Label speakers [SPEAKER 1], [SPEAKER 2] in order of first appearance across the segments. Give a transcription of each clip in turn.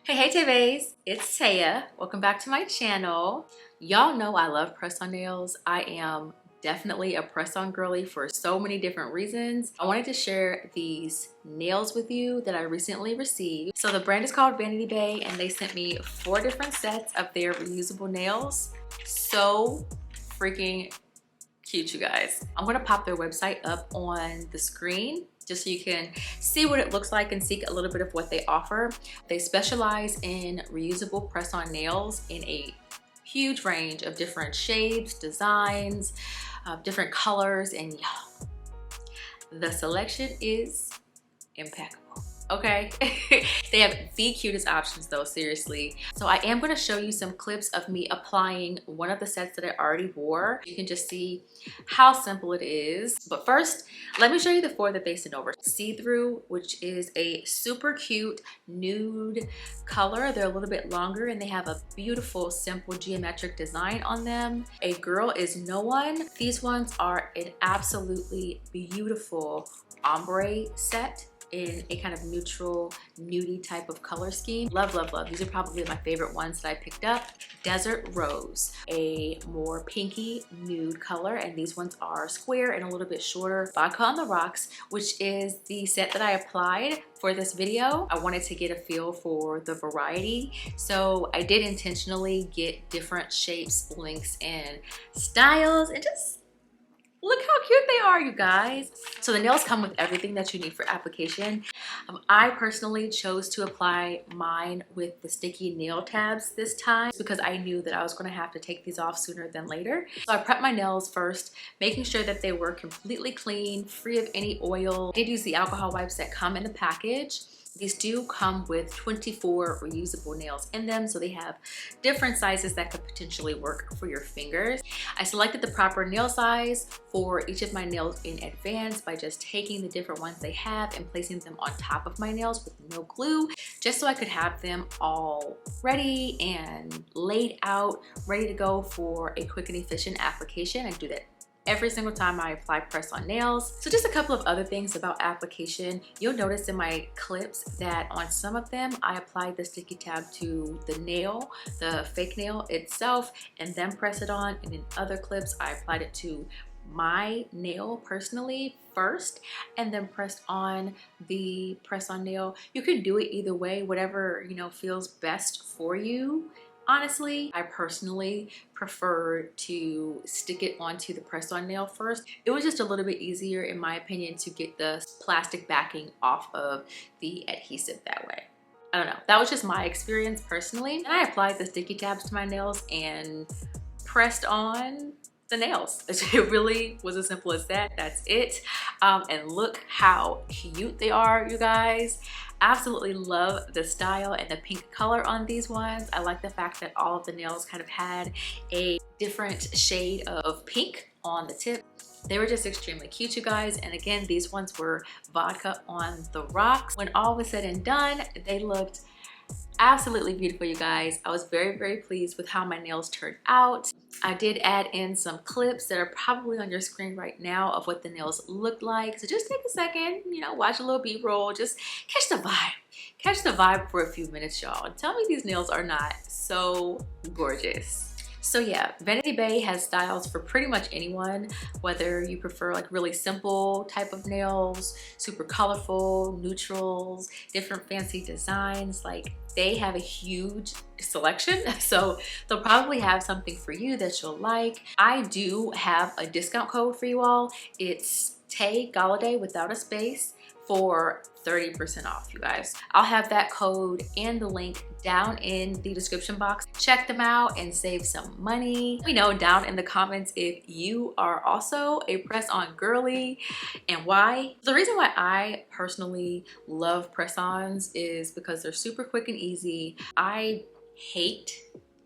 [SPEAKER 1] Hey Tay Baes, it's Taya. Welcome back to my channel. Y'all know I love press-on nails. I am definitely a press-on girly for so many different reasons. I wanted to share these nails with you that I recently received. So the brand is called Vanity Bae and they sent me 4 different sets of their reusable nails. So freaking cute, you guys. I'm gonna pop their website up on the screen just so you can see what it looks like and see a little bit of what they offer. They specialize in reusable press-on nails in a huge range of different shapes, designs, different colors, and y'all, the selection is impeccable. Okay. They have the cutest options though, seriously. So I am going to show you some clips of me applying one of the sets that I already wore. You can just see how simple it is. But first, let me show you the 4 that they sent over. See-through, which is a super cute nude color. They're a little bit longer and they have a beautiful simple geometric design on them. A Girl Is No One. These ones are an absolutely beautiful ombre set in a kind of neutral nudie type of color scheme. Love, love, love. These are probably my favorite ones that I picked up. Desert Rose, a more pinky nude color, and these ones are square and a little bit shorter. Vodka on the Rocks, which is the set that I applied for this video. I wanted to get a feel for the variety, so I did intentionally get different shapes, lengths, and styles, and just look how cute they are, you guys. So the nails come with everything that you need for application. I personally chose to apply mine with the sticky nail tabs this time because I knew that I was going to have to take these off sooner than later. So I prepped my nails first, making sure that they were completely clean, free of any oil. I did use the alcohol wipes that come in the package. These do come with 24 reusable nails in them, so they have different sizes that could potentially work for your fingers. I selected the proper nail size for each of my nails in advance by just taking the different ones they have and placing them on top of my nails with no glue, just so I could have them all ready and laid out, ready to go for a quick and efficient application. I do that every single time I apply press-on nails. So just a couple of other things about application. You'll notice in my clips that on some of them, I applied the sticky tab to the nail, the fake nail itself, and then press it on. And in other clips, I applied it to my nail personally first and then pressed on the press-on nail. You can do it either way, whatever, you know, feels best for you. Honestly, I personally prefer to stick it onto the press-on nail first. It was just a little bit easier, in my opinion, to get the plastic backing off of the adhesive that way. I don't know. That was just my experience personally. And I applied the sticky tabs to my nails and pressed on the nails. It really was as simple as that. That's it. And look how cute they are, you guys. Absolutely love the style and the pink color on these ones. I like the fact that all of the nails kind of had a different shade of pink on the tip. They were just extremely cute, you guys. And again, these ones were Vodka on the Rocks. When all was said and done, they looked absolutely beautiful, you guys. I was very, very pleased with how my nails turned out. I did add in some clips that are probably on your screen right now of what the nails looked like. So just take a second, you know, watch a little B-roll, just catch the vibe. Catch the vibe for a few minutes, y'all. And tell me these nails are not so gorgeous. So yeah, Vanity Bae has styles for pretty much anyone, whether you prefer like really simple type of nails, super colorful, neutrals, different fancy designs. Like, they have a huge selection, so they'll probably have something for you that you'll like. I do have a discount code for you all. It's Tay Golliday without a space for 30% off, you guys. I'll have that code and the link down in the description box. Check them out and save some money. Let me know down in the comments if you are also a press-on girly and why. The reason why I personally love press-ons is because they're super quick and easy. I hate,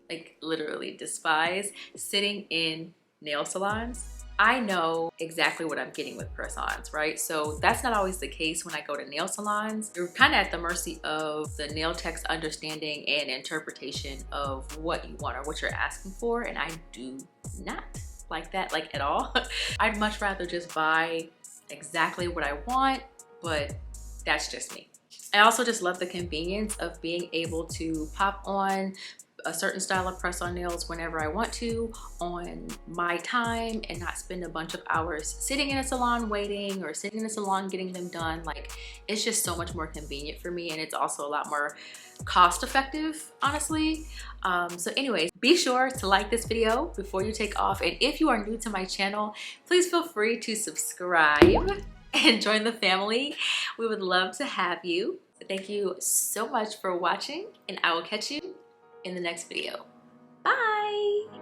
[SPEAKER 1] like literally despise, sitting in nail salons. I know exactly what I'm getting with press-ons, right? So that's not always the case when I go to nail salons. You're kind of at the mercy of the nail tech's understanding and interpretation of what you want or what you're asking for, and I do not like that, like at all. I'd much rather just buy exactly what I want, but that's just me. I also just love the convenience of being able to pop on a certain style of press-on nails whenever I want to on my time and not spend a bunch of hours sitting in a salon waiting or sitting in a salon getting them done. Like, it's just so much more convenient for me, and it's also a lot more cost effective, honestly. So anyways, be sure to like this video before you take off, and if you are new to my channel, please feel free to subscribe and join the family. We would love to have you. Thank you so much for watching, and I will catch you in the next video. Bye!